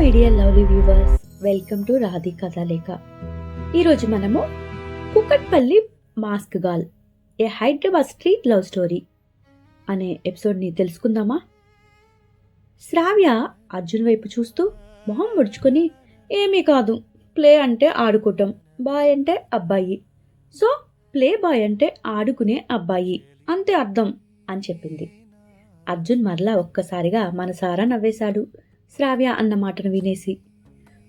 My dear lovely viewers, welcome to Radhi Kathalekha. ఈరోజు మనము Kukatpally mask girl, a Hyderabad street love story అనే ఎపిసోడ్ని తెలుసుకుందామా? శ్రావ్య అర్జున్ వైపు చూస్తూ మొహం ముడుచుకొని, ఏమీ కాదు, ప్లే అంటే ఆడుకోవటం, బాయ్ అంటే అబ్బాయి, సో ప్లే బాయ్ అంటే ఆడుకునే అబ్బాయి, అంతే అర్థం అని చెప్పింది. అర్జున్ మరలా ఒక్కసారిగా మనసారా నవ్వేశాడు శ్రావ్య అన్న మాటను వినేసి.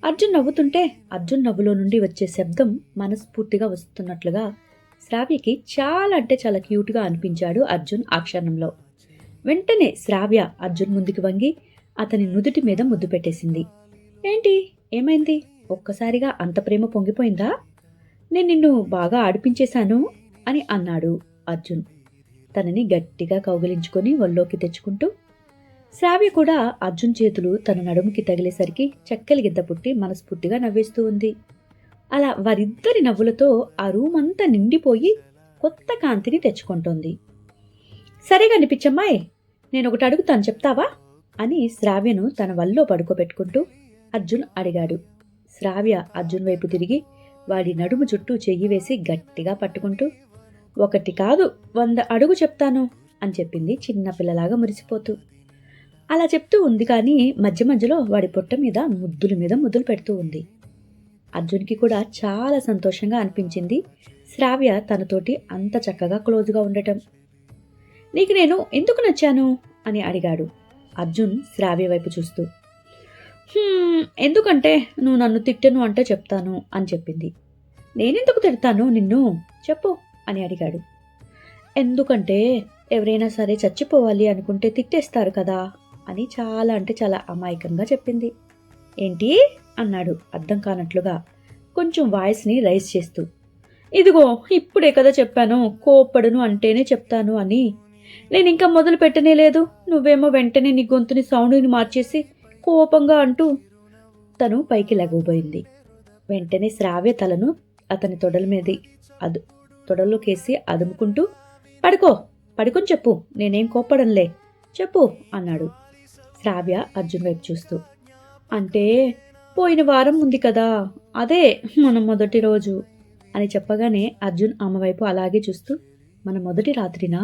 అర్జున్ నవ్వుతుంటే అర్జున్ నవ్వులో నుండి వచ్చే శబ్దం మనస్ఫూర్తిగా వస్తున్నట్లుగా శ్రావ్యకి చాలా అంటే చాలా క్యూట్గా అనిపించాడు అర్జున్ ఆ క్షణంలో. వెంటనే శ్రావ్య అర్జున్ ముందుకు వంగి అతని నుదుటి మీద ముద్దు పెట్టేసింది. ఏంటి, ఏమైంది? ఒక్కసారిగా అంత ప్రేమ పొంగిపోయిందా? నేను నిన్ను బాగా ఆడిపించేశాను అని అన్నాడు అర్జున్, తనని గట్టిగా కౌగిలించుకొని ఒళ్ళోకి తెచ్చుకుంటూ. శ్రావ్య కూడా అర్జున్ చేతులు తన నడుముకి తగిలేసరికి చెక్కలి గిద్ద పుట్టి మనస్ఫూర్తిగా నవ్వేస్తూ ఉంది. అలా వారిద్దరి నవ్వులతో ఆ రూమ్ అంతా నిండిపోయి కొత్త కాంతిని తెచ్చుకుంటోంది. సరేగా నిపిచ్చమ్మాయ్, నేను ఒకటి అడుగుతాను, చెప్తావా అని శ్రావ్యను తన వల్లో పడుకోబెట్టుకుంటూ అర్జున్ అడిగాడు. శ్రావ్య అర్జున్ వైపు తిరిగి వాడి నడుము చుట్టూ చెయ్యి వేసి గట్టిగా పట్టుకుంటూ, ఒకటి కాదు 100 అడుగు చెప్తాను అని చెప్పింది చిన్నపిల్లలాగా మురిసిపోతూ. అలా చెప్తూ ఉంది కానీ మధ్య మధ్యలో వాడి పొట్ట మీద ముద్దులు పెడుతూ ఉంది. అర్జున్కి కూడా చాలా సంతోషంగా అనిపించింది శ్రావ్య తనతోటి అంత చక్కగా క్లోజ్గా ఉండటం. నీకు నేను ఎందుకు నచ్చాను అని అడిగాడు అర్జున్ శ్రావ్య వైపు చూస్తూ. ఎందుకంటే నువ్వు నన్ను తిట్టను అంటే చెప్తాను అని చెప్పింది. నేనెందుకు తిడతాను నిన్ను, చెప్పు అని అడిగాడు. ఎందుకంటే ఎవరైనా సరే చచ్చిపోవాలి అనుకుంటే తిట్టేస్తారు కదా అని చాలా అంటే చాలా అమాయకంగా చెప్పింది. ఏంటి అన్నాడు అర్థం కానట్లుగా కొంచెం వాయిస్ని రైజ్ చేస్తూ. ఇదిగో ఇప్పుడే కదా చెప్పాను, కోప్పడును అంటేనే చెప్తాను అని. నేను ఇంకా మొదలు పెట్టనే లేదు, నువ్వేమో వెంటనే నీ గొంతుని సౌండ్ని మార్చేసి కోపంగా అంటూ తను పైకి లెగవబోయింది. వెంటనే శ్రావ్య తలను అతని తొడల్లోకేసి అదుముకుంటూ, పడుకొని చెప్పు, నేనేం కోప్పడంలే, చెప్పు అన్నాడు శ్రావ్య అర్జున్ వైపు చూస్తూ. అంటే పోయిన వారం ఉంది కదా, అదే మన మొదటి రోజు అని చెప్పగానే అర్జున్ ఆమె వైపు అలాగే చూస్తూ, మన మొదటి రాత్రినా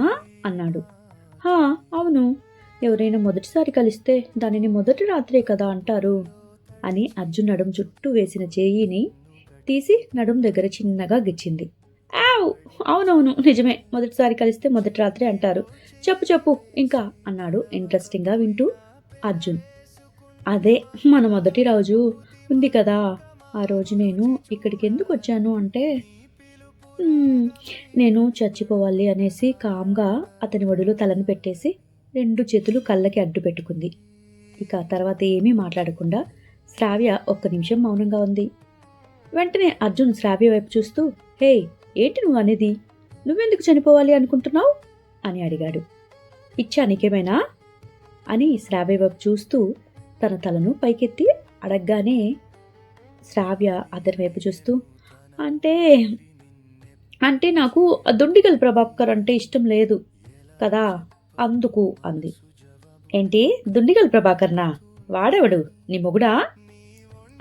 అన్నాడు. అవును, ఎవరైనా మొదటిసారి కలిస్తే దానిని మొదటి రాత్రే కదా అంటారు అని అర్జున్ నడుం చుట్టూ వేసిన చేయిని తీసి నడుం దగ్గర చిన్నగా గిచ్చింది. అవునవును నిజమే, మొదటిసారి కలిస్తే మొదటి రాత్రి అంటారు, చెప్పు ఇంకా అన్నాడు ఇంట్రెస్టింగ్గా వింటూ అర్జున్. అదే మన మొదటి రోజు ఉంది కదా, ఆ రోజు నేను ఇక్కడికి ఎందుకు వచ్చాను అంటే, నేను చచ్చిపోవాలి అనేసి కామ్గా అతని ఒడిలో తలను పెట్టేసి 2 చేతులు కళ్ళకి అడ్డు పెట్టుకుంది. ఇక తర్వాత ఏమీ మాట్లాడకుండా శ్రావ్య 1 నిమిషం మౌనంగా ఉంది. వెంటనే అర్జున్ శ్రావ్య వైపు చూస్తూ, హే ఏంటి నువ్వు అనేది, నువ్వెందుకు చనిపోవాలి అనుకుంటున్నావు అని అడిగాడు. ఇచ్చా నీకేమైనా అని శ్రావ్య వైపు చూస్తూ తన తలను పైకెత్తి అడగగానే శ్రావ్య అతని వైపు చూస్తూ, అంటే నాకు దుండిగల్ ప్రభాకర్ అంటే ఇష్టం లేదు కదా, అందుకు అంది. ఏంటి, దుండిగల్ ప్రభాకర్నా? వాడెవడు, నీ మొగుడా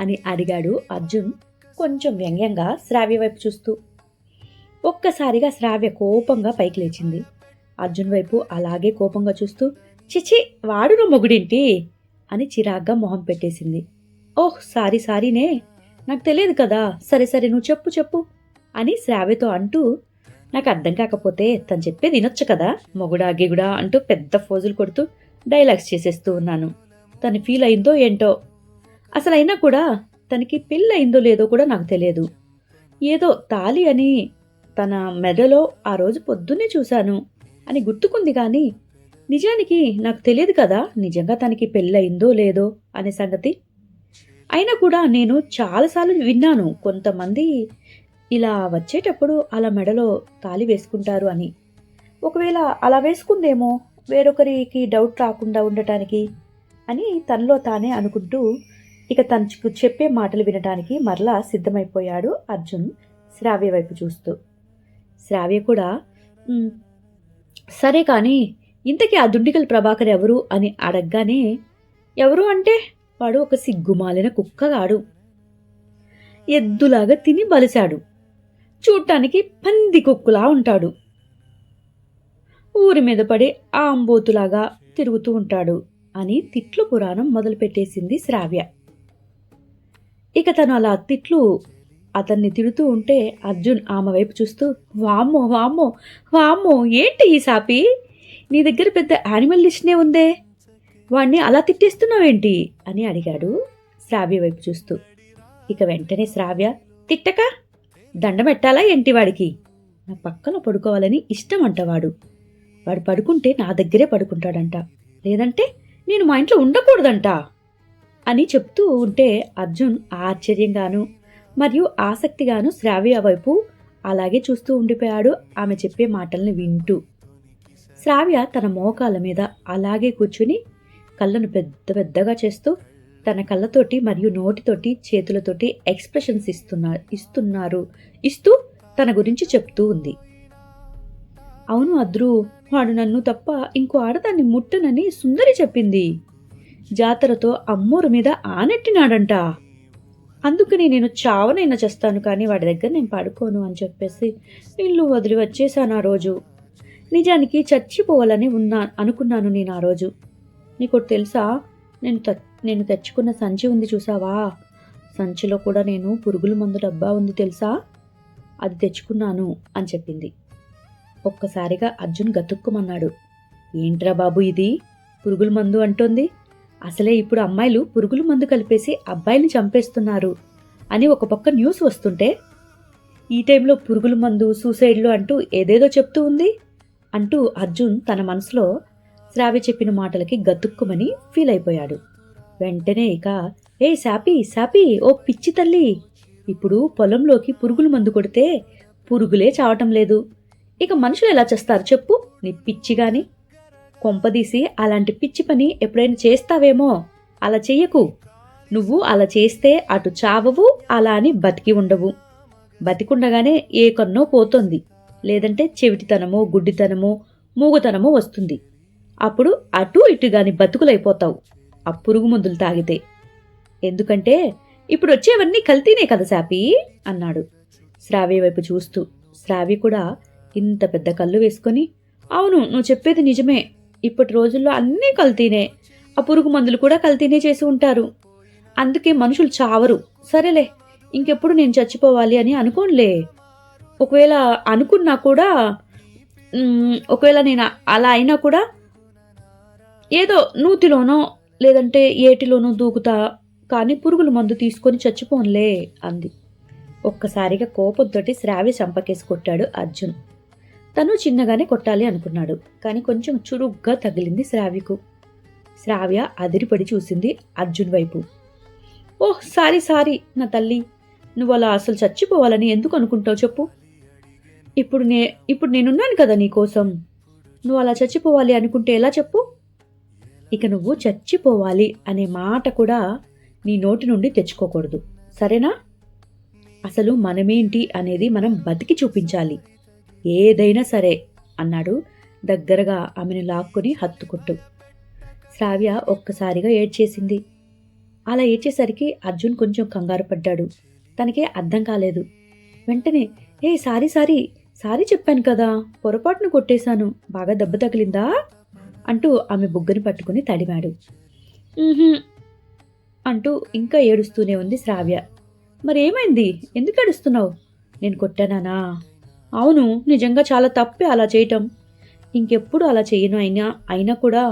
అని అడిగాడు అర్జున్ కొంచెం వ్యంగ్యంగా శ్రావ్య వైపు చూస్తూ. ఒక్కసారిగా శ్రావ్య కోపంగా పైకి లేచింది. అర్జున్ వైపు అలాగే కోపంగా చూస్తూ, చిచి వాడు నా మొగుడేంటి అని చిరాగ్గా మొహం పెట్టేసింది. ఓహ్ సారీనే, నాకు తెలియదు కదా, సరే నువ్వు చెప్పు అని శ్రావ్యతో అంటూ, నాకు అర్థం కాకపోతే తను చెప్పేది వినొచ్చు కదా, మొగుడా గిగుడా అంటూ పెద్ద ఫోజులు కొడుతూ డైలాగ్స్ చేసేస్తూ ఉన్నాను. తను ఫీల్ అయిందో ఏంటో, అసలైనా కూడా తనకి పెళ్ళయిందో లేదో కూడా నాకు తెలియదు. ఏదో తాళి అని తన మెడలో ఆ రోజు పొద్దున్నే చూశాను అని గుర్తుకుంది కానీ నిజానికి నాకు తెలియదు కదా నిజంగా తనకి పెళ్ళయిందో లేదో అనే సంగతి. అయినా కూడా నేను చాలాసార్లు విన్నాను కొంతమంది ఇలా వచ్చేటప్పుడు అలా మెడలో తాళి వేసుకుంటారు అని. ఒకవేళ అలా వేసుకుందేమో వేరొకరికి డౌట్ రాకుండా ఉండటానికి అని తనలో తానే అనుకుంటూ ఇక తనకు చెప్పే మాటలు వినటానికి మరలా సిద్ధమైపోయాడు అర్జున్ శ్రావ్య వైపు చూస్తూ. శ్రావ్య కూడా సరే కానీ ఇంతకీ ఆ దుండిగల్ ప్రభాకర్ ఎవరు అని అడగగానే, ఎవరు అంటే వాడు ఒక సిగ్గుమాలిన కుక్కగాడు. ఎద్దులాగా తిని బలిశాడు. చూడటానికి పంది కుక్కులా ఉంటాడు. ఊరి మీద పడి ఆంబోతులాగా తిరుగుతూ ఉంటాడు అని తిట్లు పురాణం మొదలుపెట్టేసింది శ్రావ్య. ఇక తను అలా తిట్లు అతన్ని తిడుతూ ఉంటే అర్జున్ ఆమె వైపు చూస్తూ, వామ్మో వామ్మో వామ్మో, ఏంటి ఈ సాపి, నీ దగ్గర పెద్ద యానిమల్ లిస్ట్నే ఉందే, వాణ్ణి అలా తిట్టేస్తున్నావేంటి అని అడిగాడు శ్రావ్య వైపు చూస్తూ. ఇక వెంటనే శ్రావ్య, తిట్టక దండమెట్టాలా ఏంటి వాడికి, నా పక్కన పడుకోవాలని ఇష్టం అంట వాడు పడుకుంటే నా దగ్గరే పడుకుంటాడంట, లేదంటే నేను మా ఇంట్లో ఉండకూడదంట అని చెప్తూ ఉంటే అర్జున్ ఆశ్చర్యంగాను మరియు ఆసక్తిగాను శ్రావ్య వైపు అలాగే చూస్తూ ఉండిపోయాడు ఆమె చెప్పే మాటల్ని వింటూ. శ్రావ్య తన మోకాల మీద అలాగే కూర్చుని కళ్ళను పెద్ద పెద్దగా చేస్తూ తన కళ్ళతోటి మరియు నోటితోటి చేతులతోటి ఎక్స్ప్రెషన్స్ ఇస్తూ తన గురించి చెప్తూ ఉంది. అవును అద్రు, వాడు నన్ను తప్ప ఇంకో ఆడదాన్ని ముట్టనని సుందరి చెప్పింది. జాతరతో అమ్మోరు మీద ఆనెట్టినాడంట. అందుకని నేను చావనైనా చేస్తాను, కానీ వాడి దగ్గర నేను పడుకోను అని చెప్పేసి ఇల్లు వదిలి వచ్చేసాను ఆ రోజు. నిజానికి చచ్చిపోవాలని అనుకున్నాను నేను ఆ రోజు. నీకు తెలుసా, నేను తెచ్చుకున్న సంచి ఉంది చూసావా, సంచిలో కూడా నేను పురుగుల మందు డబ్బా ఉంది తెలుసా, అది తెచ్చుకున్నాను అని చెప్పింది. ఒక్కసారిగా అర్జున్ గతుక్కుమన్నాడు. ఏంట్రా బాబు ఇది, పురుగుల మందు అంటోంది, అసలే ఇప్పుడు అమ్మాయిలు పురుగుల మందు కలిపేసి అబ్బాయిని చంపేస్తున్నారు అని ఒక పక్క న్యూస్ వస్తుంటే ఈ టైంలో పురుగుల మందు, సూసైడ్లు అంటూ ఏదేదో చెప్తూ ఉంది అంటూ అర్జున్ తన మనసులో శ్రావ్య చెప్పిన మాటలకి గతుక్కుమని ఫీల్ అయిపోయాడు. వెంటనే ఇక, ఏ సాపి ఓ పిచ్చి తల్లి, ఇప్పుడు పొలంలోకి పురుగుల మందు కొడితే పురుగులే చావటం లేదు, ఇక మనుషులు ఎలా చేస్తారు చెప్పు, నీ పిచ్చిగాని, కొంపదీసి అలాంటి పిచ్చి పని ఎప్పుడైనా చేస్తావేమో, అలా చెయ్యకు. నువ్వు అలా చేస్తే అటు చావవు, అలా అని బతికి ఉండవు. బతికుండగానే ఏ కన్నో పోతుంది, లేదంటే చెవిటితనమో గుడ్డితనమో మూగుతనమో వస్తుంది. అప్పుడు అటు ఇటుగాని బతుకులైపోతావు ఆ పురుగు మందులు తాగితే. ఎందుకంటే ఇప్పుడు వచ్చేవన్నీ కల్తీనే కదా సాపి అన్నాడు శ్రావ్య వైపు చూస్తూ. శ్రావ్య కూడా ఇంత పెద్ద కళ్ళు వేసుకొని, అవును నువ్వు చెప్పేది నిజమే, ఇప్పటి రోజుల్లో అన్నీ కల్తీనే, ఆ పురుగు మందులు కూడా కల్తీనే చేసి ఉంటారు, అందుకే మనుషులు చావరు. సరేలే, ఇంకెప్పుడు నేను చచ్చిపోవాలి అని అనుకోనులే. ఒకవేళ అనుకున్నా కూడా, ఒకవేళ నేను అలా అయినా కూడా ఏదో నూతిలోనో లేదంటే ఏటిలోనో దూకుతా, కానీ పురుగుల మందు తీసుకొని చచ్చిపోన్లే అంది. ఒక్కసారిగా కోపంతోటి శ్రావ్య చంపకేసి కొట్టాడు అర్జున్. తను చిన్నగానే కొట్టాలి అనుకున్నాడు, కానీ కొంచెం చురుగ్గా తగిలింది శ్రావ్యకు. శ్రావ్య అదిరిపడి చూసింది అర్జున్ వైపు. ఓహ్ సారీ నా తల్లి, నువ్వు అలా అసలు చచ్చిపోవాలని ఎందుకు అనుకుంటావు చెప్పు. ఇప్పుడు నేనున్నాను కదా నీకోసం, నువ్వు అలా చచ్చిపోవాలి అనుకుంటే ఎలా చెప్పు. ఇక నువ్వు చచ్చిపోవాలి అనే మాట కూడా నీ నోటి నుండి తెచ్చుకోకూడదు, సరేనా? అసలు మనమేంటి అనేది మనం బతికి చూపించాలి, ఏదైనా సరే అన్నాడు దగ్గరగా ఆమెను లాక్కుని హత్తుకుంటూ. శ్రావ్య ఒక్కసారిగా ఏడ్చేసింది. అలా ఏడ్చేసరికి అర్జున్ కొంచెం కంగారు పడ్డాడు. తనకే అర్థం కాలేదు. వెంటనే, ఏ సారీ చెప్పాను కదా, పొరపాటును కొట్టేశాను, బాగా దెబ్బ తగిలిందా అంటూ ఆమె బుగ్గని పట్టుకుని తడిమాడు. అంటూ ఇంకా ఏడుస్తూనే ఉంది శ్రావ్య. మరేమైంది, ఎందుకు ఏడుస్తున్నావు? నేను కొట్టానా? అవును, నిజంగా చాలా తప్పే అలా చేయటం, ఇంకెప్పుడు అలా చేయను. అయినా కూడా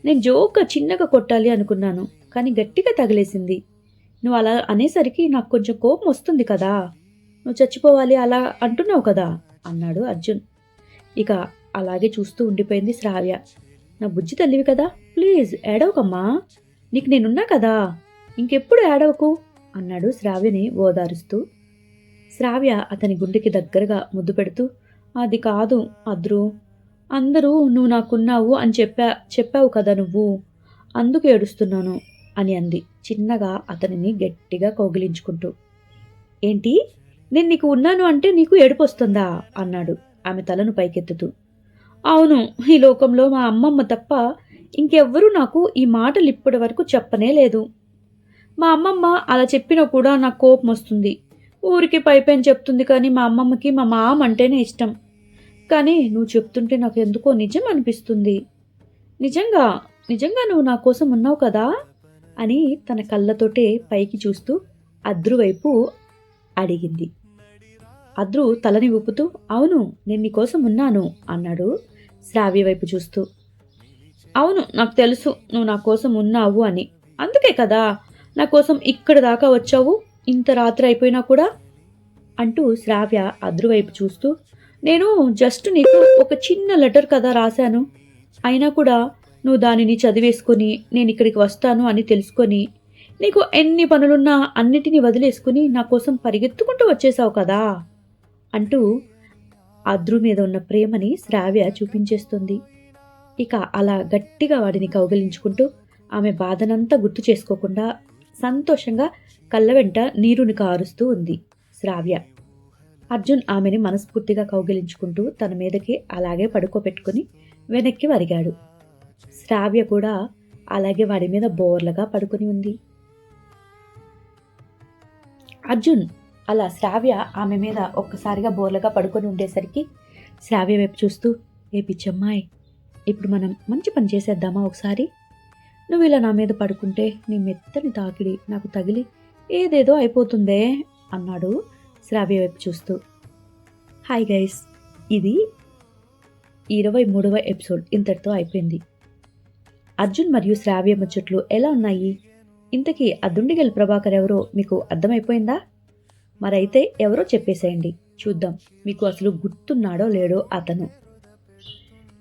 నేను జోక్గా చిన్నగా కొట్టాలి అనుకున్నాను, కానీ గట్టిగా తగిలేసింది. నువ్వు అలా అనేసరికి నాకు కొంచెం కోపం వస్తుంది కదా, నువ్వు చచ్చిపోవాలి అలా అంటున్నావు కదా అన్నాడు అర్జున్. ఇక అలాగే చూస్తూ ఉండిపోయింది శ్రావ్య. నా బుజ్జి తల్లివి కదా, ప్లీజ్ ఏడవకమ్మా, నీకు నేనున్నా కదా, ఇంకెప్పుడు ఏడవకు అన్నాడు శ్రావ్యని ఓదారుస్తూ. శ్రావ్య అతని గుండెకి దగ్గరగా ముద్దు పెడుతూ, అది కాదు అద్రు, అందరూ నువ్వు నాకున్నావు అని చెప్పావు కదా నువ్వు, అందుకు ఏడుస్తున్నాను అని అంది చిన్నగా అతనిని గట్టిగా కౌగిలించుకుంటూ. ఏంటి, నేను నీకు ఉన్నాను అంటే నీకు ఏడుపు వస్తుందా అన్నాడు ఆమె తలను పైకెత్తుతూ. అవును, ఈ లోకంలో మా అమ్మమ్మ తప్ప ఇంకెవ్వరూ నాకు ఈ మాటలు ఇప్పటి వరకు చెప్పనే లేదు. మా అమ్మమ్మ అలా చెప్పినా కూడా నాకు కోపం వస్తుంది. ఊరికి పైపైన చెప్తుంది కానీ మా అమ్మమ్మకి మా మామ అంటేనే ఇష్టం. కానీ నువ్వు చెప్తుంటే నాకు ఎందుకో నిజం అనిపిస్తుంది. నిజంగా, నిజంగా నువ్వు నా కోసం ఉన్నావు కదా అని తన కళ్ళతోటే పైకి చూస్తూ అద్రు వైపు అడిగింది. అద్రు తలని ఊపుతూ అవును, నేను నీకోసం ఉన్నాను అన్నాడు శ్రావ్య వైపు చూస్తూ. అవును, నాకు తెలుసు నువ్వు నా కోసం ఉన్నావు అని. అందుకే కదా నా కోసం ఇక్కడి దాకా వచ్చావు, ఇంత రాత్రి అయిపోయినా కూడా అంటూ శ్రావ్య అద్రు వైపు చూస్తూ, నేను జస్ట్ నీకు ఒక చిన్న లెటర్ కదా రాశాను. అయినా కూడా నువ్వు దానిని చదివేసుకొని నేను ఇక్కడికి వస్తాను అని తెలుసుకొని నీకు ఎన్ని పనులున్నా అన్నిటినీ వదిలేసుకుని నా కోసం పరిగెత్తుకుంటూ వచ్చేసావు కదా అంటూ అద్రు మీద ఉన్న ప్రేమని శ్రావ్య చూపించేస్తుంది. ఇక అలా గట్టిగా వాడిని కౌగిలించుకుంటూ ఆమె బాధనంతా గుర్తు చేసుకోకుండా సంతోషంగా కళ్ళ వెంట నీరుని కారుస్తూ ఉంది శ్రావ్య. అర్జున్ ఆమెని మనస్ఫూర్తిగా కౌగిలించుకుంటూ తన మీదకి అలాగే పడుకోబెట్టుకుని వెనక్కి వరిగాడు. శ్రావ్య కూడా అలాగే వాడి మీద బోర్లగా పడుకుని ఉంది. అర్జున్ అలా శ్రావ్య ఆమె మీద ఒక్కసారిగా బోర్లగా పడుకొని ఉండేసరికి శ్రావ్య వైపు చూస్తూ, ఏ పిచ్చమ్మాయి, ఇప్పుడు మనం మంచి పని చేసేద్దామా ఒకసారి? నువ్వు ఇలా నా మీద పడుకుంటే నీ మెత్తని తాకిడి నాకు తగిలి ఏదేదో అయిపోతుందే అన్నాడు శ్రావ్య వైపు చూస్తూ. హాయ్ గైస్, ఇది 23వ ఎపిసోడ్ ఇంతటితో అయిపోయింది. అర్జున్ మరియు శ్రావ్య ముచ్చట్లు ఎలా ఉన్నాయి? ఇంతకీ ఆ దుండిగల్ ప్రభాకర్ ఎవరో మీకు అర్థమైపోయిందా? మరైతే ఎవరో చెప్పేసేయండి, చూద్దాం మీకు అసలు గుర్తున్నాడో లేడో అతను.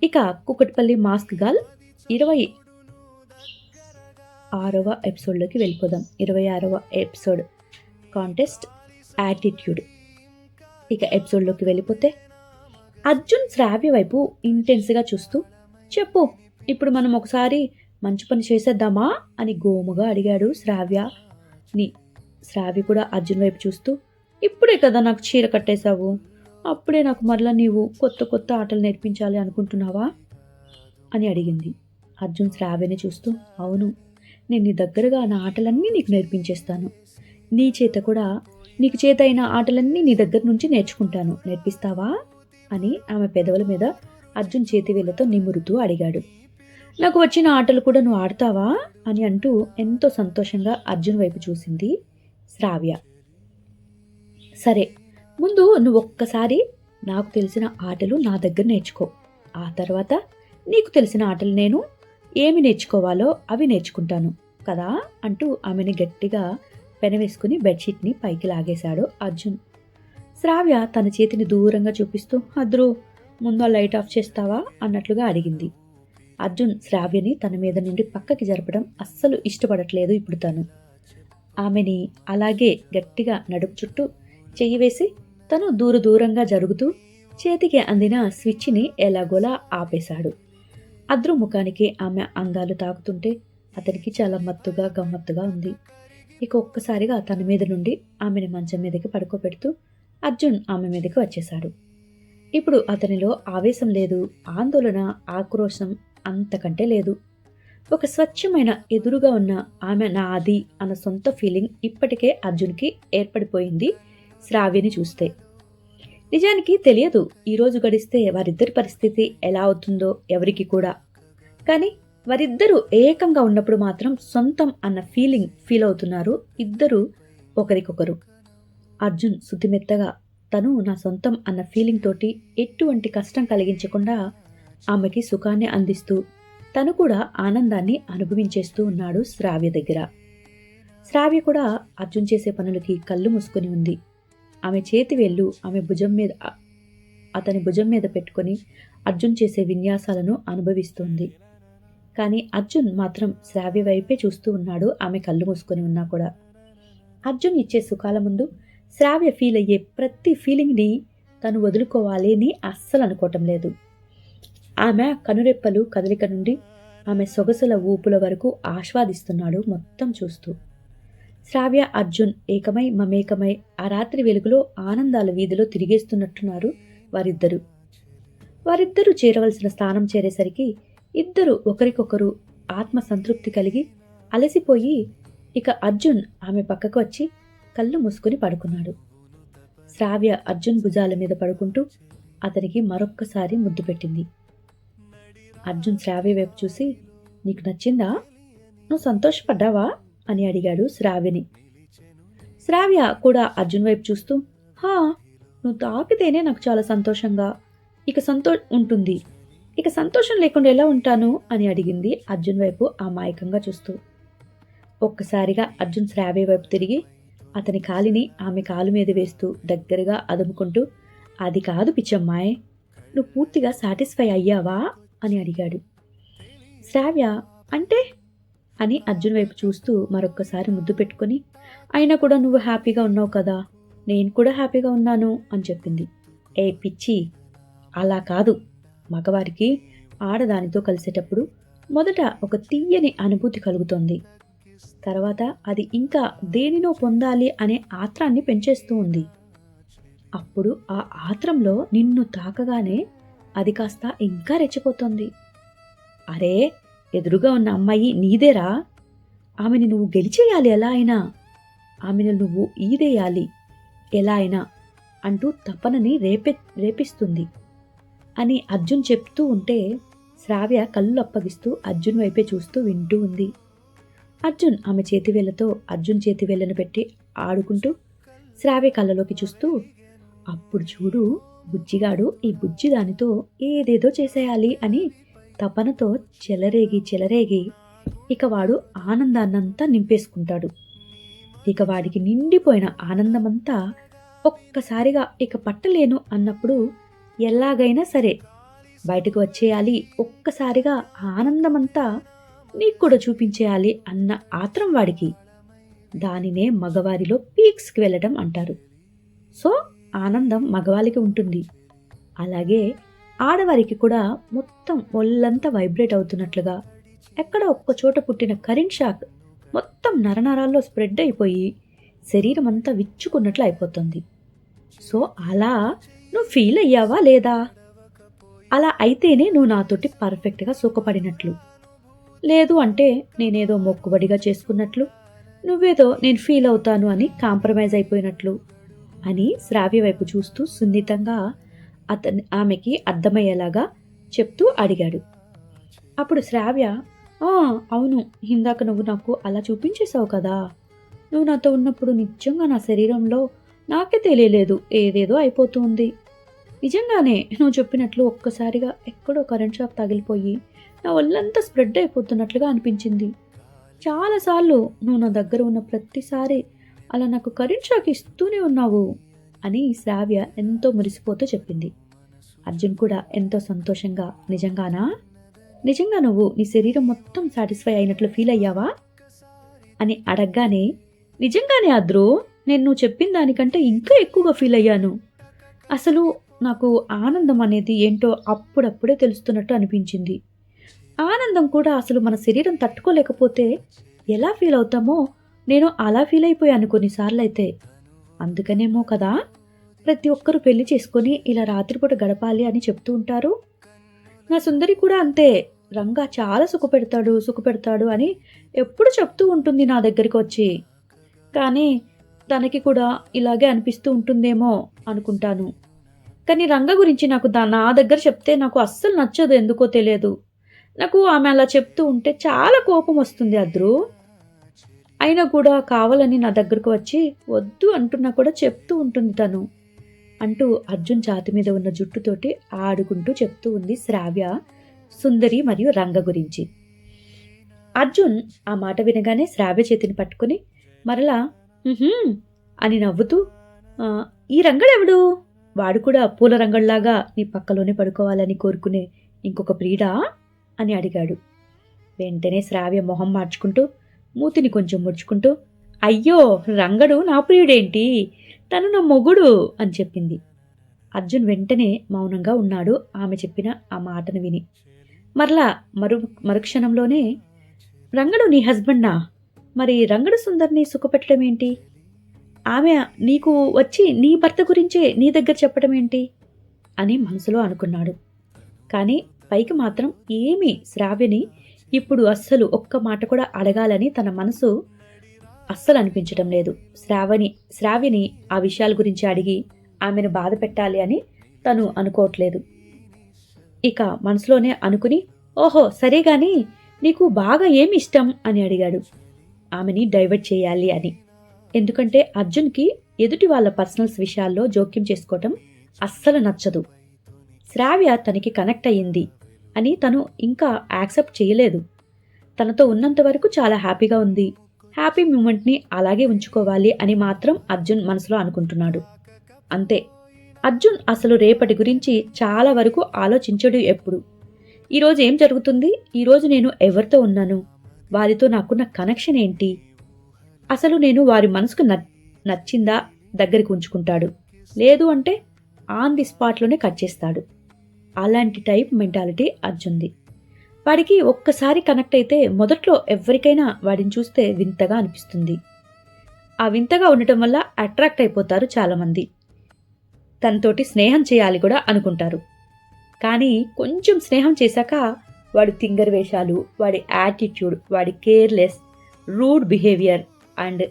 ఇక కుకట్పల్లి మాస్క్ గర్ల్ 26వ ఎపిసోడ్లోకి వెళ్ళిపోదాం. 26వ ఎపిసోడ్ కాంటెస్ట్ యాటిట్యూడ్. ఇక ఎపిసోడ్లోకి వెళ్ళిపోతే అర్జున్ శ్రావ్య వైపు ఇంటెన్స్గా చూస్తూ, చెప్పు, ఇప్పుడు మనం ఒకసారి మంచి పని చేసేద్దామా అని గోముగా అడిగాడు శ్రావ్యని. శ్రావ్య కూడా అర్జున్ వైపు చూస్తూ, ఇప్పుడే కదా నాకు చీర కట్టేశావు, అప్పుడే నాకు మరలా నీవు కొత్త కొత్త ఆటలు నేర్పించాలి అనుకుంటున్నావా అని అడిగింది. అర్జున్ శ్రావ్యని చూస్తూ, అవును, నేను నీ దగ్గరగా నా ఆటలన్నీ నీకు నేర్పించేస్తాను. నీ చేత కూడా నీకు చేత అయిన ఆటలన్నీ నీ దగ్గర నుంచి నేర్చుకుంటాను, నేర్పిస్తావా అని ఆమె పెదవుల మీద అర్జున్ చేతివేళ్లతో నిమురుతూ అడిగాడు. నాకు వచ్చిన ఆటలు కూడా నువ్వు ఆడతావా అని అంటూ ఎంతో సంతోషంగా అర్జున్ వైపు చూసింది శ్రావ్య. సరే, ముందు నువ్వు ఒక్కసారి నాకు తెలిసిన ఆటలు నా దగ్గర నేర్చుకో, ఆ తర్వాత నీకు తెలిసిన ఆటలు నేను ఏమి నేర్చుకోవాలో అవి నేర్చుకుంటాను కదా అంటూ ఆమెని గట్టిగా పెనవేసుకుని బెడ్షీట్ని పైకి లాగేశాడు అర్జున్. శ్రావ్య తన చేతిని దూరంగా చూపిస్తూ, అద్రు, ముందు లైట్ ఆఫ్ చేస్తావా అన్నట్లుగా అడిగింది. అర్జున్ శ్రావ్యని తన మీద నుండి పక్కకి జరపడం అస్సలు ఇష్టపడట్లేదు ఇప్పుడు తను. ఆమెని అలాగే గట్టిగా నడుపు చుట్టూ చెయ్యి వేసి తను దూరంగా జరుగుతూ చేతికి అందిన స్విచ్ని ఎలాగోలా ఆపేశాడు. అద్రు ముఖానికి ఆమె అందాలు తాకుతుంటే అతనికి చాలా మత్తుగా గమ్మత్తుగా ఉంది. ఇక ఒక్కసారిగా తన మీద నుండి ఆమెని మంచం మీదకి పడుకోబెడుతూ అర్జున్ ఆమె మీదకి వచ్చేశాడు. ఇప్పుడు అతనిలో ఆవేశం లేదు, ఆందోళన, ఆక్రోశం అంతకంటే లేదు. ఒక స్వచ్ఛమైన ఎదురుగా ఉన్న ఆమె నాది అన్న సొంత ఫీలింగ్ ఇప్పటికే అర్జున్కి ఏర్పడిపోయింది శ్రావ్యని చూస్తే. నిజానికి తెలియదు ఈరోజు గడిస్తే వారిద్దరి పరిస్థితి ఎలా అవుతుందో ఎవరికి కూడా. కానీ వారిద్దరూ ఏకంగా ఉన్నప్పుడు మాత్రం సొంతం అన్న ఫీల్ అవుతున్నారు ఇద్దరు ఒకరికొకరు. అర్జున్ శుద్ధిమెత్తగా తను నా సొంతం అన్న ఫీలింగ్ తోటి ఎటువంటి కష్టం కలిగించకుండా ఆమెకి సుఖాన్ని అందిస్తూ తను కూడా ఆనందాన్ని అనుభవించేస్తూ ఉన్నాడు శ్రావ్య దగ్గర. శ్రావ్య కూడా అర్జున్ చేసే పనులకి కళ్ళు మూసుకొని ఉంది. ఆమె చేతి వేళ్ళు అతని భుజం మీద పెట్టుకొని అర్జున్ చేసే విన్యాసాలను అనుభవిస్తుంది. కానీ అర్జున్ మాత్రం శ్రావ్య వైపే చూస్తూ ఉన్నాడు, ఆమె కళ్ళు మూసుకొని ఉన్నా కూడా. అర్జున్ ఇచ్చే సుఖాల ముందు శ్రావ్య ఫీల్ అయ్యే ప్రతి ఫీలింగ్ని తను వదులుకోవాలి అని అస్సలు అనుకోవటం లేదు. ఆమె కనురెప్పలు కదలిక నుండి ఆమె సొగసుల ఊపుల వరకు ఆస్వాదిస్తున్నాడు మొత్తం చూస్తూ. శ్రావ్య అర్జున్ ఏకమై మమేకమై ఆ రాత్రి వెలుగులో ఆనందాల వీధిలో తిరిగేస్తున్నట్టున్నారు వారిద్దరూ చేరవలసిన స్థానం చేరేసరికి ఇద్దరు ఒకరికొకరు ఆత్మ సంతృప్తి కలిగి అలసిపోయి ఇక అర్జున్ ఆమె పక్కకు వచ్చి కళ్ళు మూసుకుని పడుకున్నాడు. శ్రావ్య అర్జున్ భుజాల మీద పడుకుంటూ అతనికి మరొక్కసారి ముద్దు పెట్టింది. అర్జున్ శ్రావ్య వైపు చూసి, నీకు నచ్చిందా? నువ్వు సంతోషపడ్డావా అని అడిగాడు శ్రావ్యని. శ్రావ్య కూడా అర్జున్ వైపు చూస్తూ, హా, నువ్వు తాకితేనే నాకు చాలా సంతోషంగా ఉంటుంది. ఇక సంతోషం లేకుండా ఎలా ఉంటాను అని అడిగింది అర్జున్ వైపు అమాయకంగా చూస్తూ. ఒక్కసారిగా అర్జున్ శ్రావ్య వైపు తిరిగి అతని కాలిని ఆమె కాలు మీద వేస్తూ దగ్గరగా అదుముకుంటూ, అది కాదు పిచ్చమ్మాయ్, నువ్వు పూర్తిగా సాటిస్ఫై అయ్యావా అని అడిగాడు. శ్రావ్య అంటే అని అర్జున్ వైపు చూస్తూ మరొక్కసారి ముద్దు పెట్టుకుని, అయినా కూడా నువ్వు హ్యాపీగా ఉన్నావు కదా, నేను కూడా హ్యాపీగా ఉన్నాను అని చెప్పింది. ఏ పిచ్చి, అలా కాదు. మగవారికి ఆడదానితో కలిసేటప్పుడు మొదట ఒక తీయని అనుభూతి కలుగుతుంది. తర్వాత అది ఇంకా దేనినో పొందాలి అనే ఆత్రాన్ని పెంచేస్తూ ఉంది. అప్పుడు ఆ ఆత్రంలో నిన్ను తాకగానే అది కాస్త ఇంకా రెచ్చిపోతుంది. అరే, ఎదురుగా ఉన్న అమ్మాయి నీదేరా, ఆమెని నువ్వు గెలిచేయాలి ఎలా అయినా, ఆమెను నువ్వు ఈదేయాలి ఎలా అయినా అంటూ తపనని రేపిస్తుంది అని అర్జున్ చెప్తూ ఉంటే శ్రావ్య కళ్ళు అప్పగిస్తూ అర్జున్ వైపే చూస్తూ వింటూ ఉంది. అర్జున్ ఆమె చేతివేళ్లతో అర్జున్ చేతివేళ్లను పెట్టి ఆడుకుంటూ శ్రావ్య కళ్ళలోకి చూస్తూ, అప్పుడు చూడు, బుజ్జిగాడు ఈ బుజ్జి దానితో ఏదేదో చేసేయాలి అని తపనతో చెలరేగి ఇక వాడు ఆనందాన్నంతా నింపేసుకుంటాడు. ఇక వాడికి నిండిపోయిన ఆనందమంతా ఒక్కసారిగా ఇక పట్టలేను అన్నప్పుడు ఎలాగైనా సరే బయటకు వచ్చేయాలి, ఒక్కసారిగా ఆనందమంతా నీకు కూడా చూపించేయాలి అన్న ఆత్రం వాడికి. దానినే మగవారిలో పీక్స్కి వెళ్ళడం అంటారు. సో ఆనందం మగవారికి ఉంటుంది, అలాగే ఆడవారికి కూడా మొత్తం ఒళ్ళంతా వైబ్రేట్ అవుతున్నట్లుగా ఎక్కడ ఒక్క చోట పుట్టిన కరెంట్ షాక్ మొత్తం నరనరాల్లో స్ప్రెడ్ అయిపోయి శరీరం అంతా విచ్చుకున్నట్లు అయిపోతుంది. సో అలా నువ్వు ఫీల్ అయ్యావా లేదా? అలా అయితేనే నువ్వు నాతోటి పర్ఫెక్ట్గా సుఖపడినట్లు. లేదు అంటే నేనేదో మొక్కుబడిగా చేసుకున్నట్లు, నువ్వేదో నేను ఫీల్ అవుతాను అని కాంప్రమైజ్ అయిపోయినట్లు అని శ్రావ్య వైపు చూస్తూ సున్నితంగా ఆమెకి అర్థమయ్యేలాగా చెప్తూ అడిగాడు. అప్పుడు శ్రావ్య, అవును, ఇందాక నువ్వు నాకు అలా చూపించేశావు కదా, నువ్వు నాతో ఉన్నప్పుడు నిజంగా నా శరీరంలో నాకే తెలియలేదు, ఏదేదో అయిపోతూ ఉంది. నిజంగానే నువ్వు చెప్పినట్లు ఒక్కసారిగా ఎక్కడో కరెంట్ షాక్ తగిలిపోయి నా ఒళ్ళంతా స్ప్రెడ్ అయిపోతున్నట్లుగా అనిపించింది. చాలాసార్లు నువ్వు నా దగ్గర ఉన్న ప్రతిసారి అలా నాకు కరెంట్ షాక్ ఇస్తూనే ఉన్నావు అని శ్రావ్య ఎంతో మురిసిపోతూ చెప్పింది. అర్జున్ కూడా ఎంతో సంతోషంగా, నిజంగా నువ్వు నీ శరీరం మొత్తం సాటిస్ఫై అయినట్లు ఫీల్ అయ్యావా అని అడగగానే, నిజంగానే అద్రు, నేను నువ్వు చెప్పిన దానికంటే ఇంకా ఎక్కువగా ఫీల్ అయ్యాను. అసలు నాకు ఆనందం అనేది ఏంటో అప్పుడప్పుడే తెలుస్తున్నట్టు అనిపించింది. ఆనందం కూడా అసలు మన శరీరం తట్టుకోలేకపోతే ఎలా ఫీల్ అవుతామో నేను అలా ఫీల్ అయిపోయాను కొన్నిసార్లు అయితే. అందుకనేమో కదా ప్రతి ఒక్కరూ పెళ్లి చేసుకొని ఇలా రాత్రిపూట గడపాలి అని చెప్తూ ఉంటారు. నా సుందరి కూడా అంతే, రంగా చాలా సుఖపెడతాడు అని ఎప్పుడు చెప్తూ ఉంటుంది నా దగ్గరికి వచ్చి. కానీ తనకి కూడా ఇలాగే అనిపిస్తూ ఉంటుందేమో అనుకుంటాను. కానీ రంగ గురించి నాకు నా దగ్గర చెప్తే నాకు అస్సలు నచ్చదు, ఎందుకో తెలియదు. నాకు ఆమె అలా చెప్తూ ఉంటే చాలా కోపం వస్తుంది అద్రు. అయినా కూడా కావాలని నా దగ్గరకు వచ్చి వద్దు అంటున్నా కూడా చెప్తూ ఉంటుంది తను అంటూ అర్జున్ ఛాతి మీద ఉన్న జుట్టుతోటి ఆడుకుంటూ చెప్తూ ఉంది శ్రావ్య సుందరి మరియు రంగ గురించి. అర్జున్ ఆ మాట వినగానే శ్రావ్య చేతిని పట్టుకుని మరలా అని నవ్వుతూ, ఈ రంగడెవడు? వాడు కూడా పూల రంగల్లాగా నీ పక్కలోనే పడుకోవాలని కోరుకునే ఇంకొక ప్రియుడా అని అడిగాడు. వెంటనే శ్రావ్య మొహం మార్చుకుంటూ మూతిని కొంచెం ముడుచుకుంటూ, అయ్యో, రంగడు నా ప్రియుడేంటి, తను నా మొగుడు అని చెప్పింది. అర్జున్ వెంటనే మౌనంగా ఉన్నాడు ఆమె చెప్పిన ఆ మాటను విని. మరలా మరుక్షణంలోనే, రంగడు నీ హస్బెండా? మరి రంగడు సుందర్ని సుఖపెట్టడం ఏంటి? ఆమె నీకు వచ్చి నీ భర్త గురించే నీ దగ్గర చెప్పడం ఏంటి అని మనసులో అనుకున్నాడు. కానీ పైకి మాత్రం ఏమీ శ్రావ్యని ఇప్పుడు అస్సలు ఒక్క మాట కూడా అడగాలని తన మనసు అస్సలు అనిపించడం లేదు. శ్రావ్యని ఆ విషయాల గురించి అడిగి ఆమెను బాధ పెట్టాలి అని తను అనుకోవట్లేదు. ఇక మనసులోనే అనుకుని, ఓహో సరే గాని నీకు బాగా ఏమి ఇష్టం అని అడిగాడు. ఆమెని డైవర్ట్ చేయాలి అని. ఎందుకంటే అర్జున్కి ఎదుటి వాళ్ళ పర్సనల్స్ విషయాల్లో జోక్యం చేసుకోవటం అస్సలు నచ్చదు. శ్రావ్య తనకి కనెక్ట్ అయ్యింది అని తను ఇంకా యాక్సెప్ట్ చేయలేదు. తనతో ఉన్నంత వరకు చాలా హ్యాపీగా ఉంది. హ్యాపీ మూమెంట్ని అలాగే ఉంచుకోవాలి అని మాత్రం అర్జున్ మనసులో అనుకుంటున్నాడు. అంతే. అర్జున్ అసలు రేపటి గురించి చాలా వరకు ఆలోచించడు ఎప్పుడు. ఈరోజు ఏం జరుగుతుంది, ఈరోజు నేను ఎవరితో ఉన్నాను, వారితో నాకున్న కనెక్షన్ ఏంటి, అసలు నేను వారి మనసుకు నచ్చిందా దగ్గరికి ఉంచుకుంటాడు. లేదు అంటే ఆన్ ది స్పాట్లోనే కట్ చేస్తాడు. అలాంటి టైప్ మెంటాలిటీ అర్జున్ది. వాడికి ఒక్కసారి కనెక్ట్ అయితే మొదట్లో ఎవరికైనా వాడిని చూస్తే వింతగా అనిపిస్తుంది. ఆ వింతగా ఉండటం వల్ల అట్రాక్ట్ అయిపోతారు చాలామంది. తనతోటి స్నేహం చేయాలి కూడా అనుకుంటారు. కానీ కొంచెం స్నేహం చేశాక వాడి తింగర్ వేషాలు, వాడి యాటిట్యూడ్, వాడి careless rude behaviour and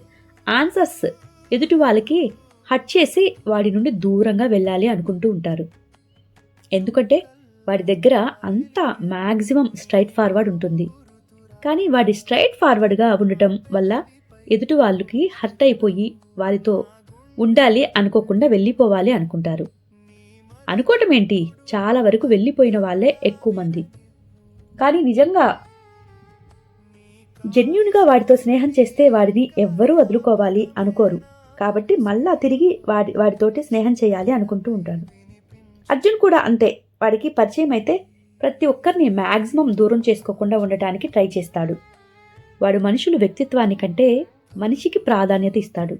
answers ఎదుటి వాళ్ళకి హట్ చేసి వాడి నుండి దూరంగా వెళ్ళాలి అనుకుంటూ ఉంటారు. ఎందుకంటే వాడి దగ్గర అంతా మ్యాక్సిమం స్ట్రైట్ ఫార్వర్డ్ ఉంటుంది. కానీ వాడి స్ట్రైట్ ఫార్వర్డ్గా ఉండటం వల్ల ఎదుటి వాళ్ళకి హర్ట్ అయిపోయి వారితో ఉండాలి అనుకోకుండా వెళ్ళిపోవాలి అనుకుంటారు. అనుకోవటం ఏంటి, చాలా వరకు వెళ్ళిపోయిన వాళ్ళే ఎక్కువ మంది. కానీ నిజంగా జెన్యూన్గా వాడితో స్నేహం చేస్తే వాడిని ఎవ్వరూ వదులుకోవాలి అనుకోరు. కాబట్టి మళ్ళా తిరిగి వాడితోటి స్నేహం చేయాలి అనుకుంటూ ఉంటాడు. అర్జున్ కూడా అంతే. వాడికి పరిచయం అయితే ప్రతి ఒక్కరిని మ్యాక్సిమం దూరం చేసుకోకుండా ఉండటానికి ట్రై చేస్తాడు. వాడు మనుషులు వ్యక్తిత్వాన్ని కంటే మనిషికి ప్రాధాన్యత ఇస్తాడు.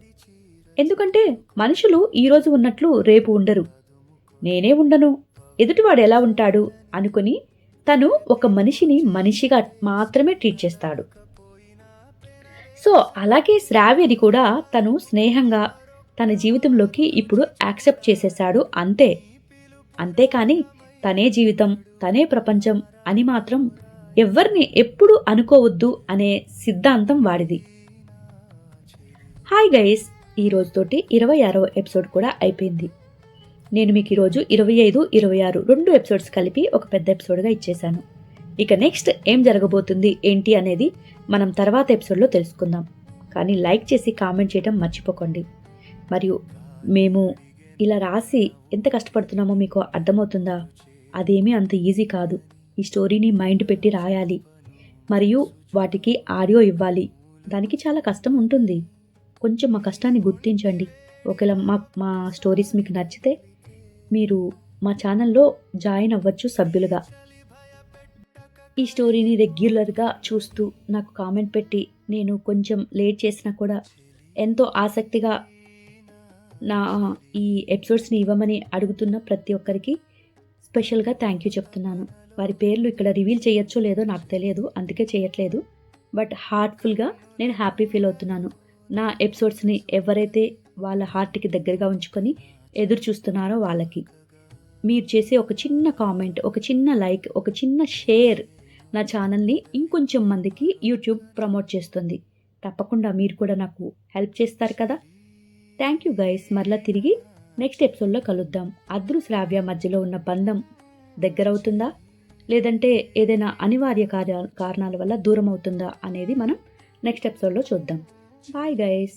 ఎందుకంటే మనుషులు ఈరోజు ఉన్నట్లు రేపు ఉండరు. నేనే ఉండను, ఎదుటివాడు ఎలా ఉంటాడు అనుకుని తను ఒక మనిషిని మనిషిగా మాత్రమే ట్రీట్ చేస్తాడు. సో అలాగే శ్రావ్యని కూడా తను స్నేహంగా తన జీవితంలోకి ఇప్పుడు యాక్సెప్ట్ చేసేశాడు అంతే. అంతేకాని తనే జీవితం, తనే ప్రపంచం అని మాత్రం ఎవ్వరిని ఎప్పుడు అనుకోవద్దు అనే సిద్ధాంతం వాడిది. హాయ్ గైస్, ఈ రోజుతోటి 26వ ఎపిసోడ్ కూడా అయిపోయింది. నేను మీకు ఈరోజు 25, 26 2 ఎపిసోడ్స్ కలిపి ఒక పెద్ద ఎపిసోడ్గా ఇచ్చేశాను. ఇక నెక్స్ట్ ఏం జరగబోతుంది ఏంటి అనేది మనం తర్వాత ఎపిసోడ్లో తెలుసుకుందాం. కానీ లైక్ చేసి కామెంట్ చేయడం మర్చిపోకండి. మరియు మేము ఇలా రాసి ఎంత కష్టపడుతున్నామో మీకు అర్థమవుతుందా? అదేమీ అంత ఈజీ కాదు. ఈ స్టోరీని మైండ్ పెట్టి రాయాలి, మరియు వాటికి ఆడియో ఇవ్వాలి. దానికి చాలా కష్టం ఉంటుంది. కొంచెం మా కష్టాన్ని గుర్తించండి. ఒకవేళ మా స్టోరీస్ మీకు నచ్చితే మీరు మా ఛానల్లో జాయిన్ అవ్వచ్చు సభ్యులుగా. ఈ స్టోరీని రెగ్యులర్గా చూస్తూ నాకు కామెంట్ పెట్టి నేను కొంచెం లేట్ చేసినా కూడా ఎంతో ఆసక్తిగా నా ఈ ఎపిసోడ్స్ని ఇవ్వమని అడుగుతున్న ప్రతి ఒక్కరికి స్పెషల్గా థ్యాంక్ యూ చెప్తున్నాను. వారి పేర్లు ఇక్కడ రివీల్ చేయొచ్చో లేదో నాకు తెలియదు, అందుకే చేయట్లేదు. బట్ హార్ట్ఫుల్గా నేను హ్యాపీ ఫీల్ అవుతున్నాను. నా ఎపిసోడ్స్ని ఎవరైతే వాళ్ళ హార్ట్కి దగ్గరగా ఉంచుకొని ఎదురు చూస్తున్నారో వాళ్ళకి మీరు చేసే ఒక చిన్న కామెంట్, ఒక చిన్న లైక్, ఒక చిన్న షేర్ నా ఛానల్ని ఇంకొంచెం మందికి యూట్యూబ్ ప్రమోట్ చేస్తుంది. తప్పకుండా మీరు కూడా నాకు హెల్ప్ చేస్తారు కదా. Thank you guys. మరలా తిరిగి నెక్స్ట్ ఎపిసోడ్లో కలుద్దాం. అర్జున్ శ్రావ్య మధ్యలో ఉన్న బంధం దగ్గరవుతుందా, లేదంటే ఏదైనా అనివార్య కారణాల వల్ల దూరం అవుతుందా అనేది మనం నెక్స్ట్ ఎపిసోడ్లో చూద్దాం. Bye guys.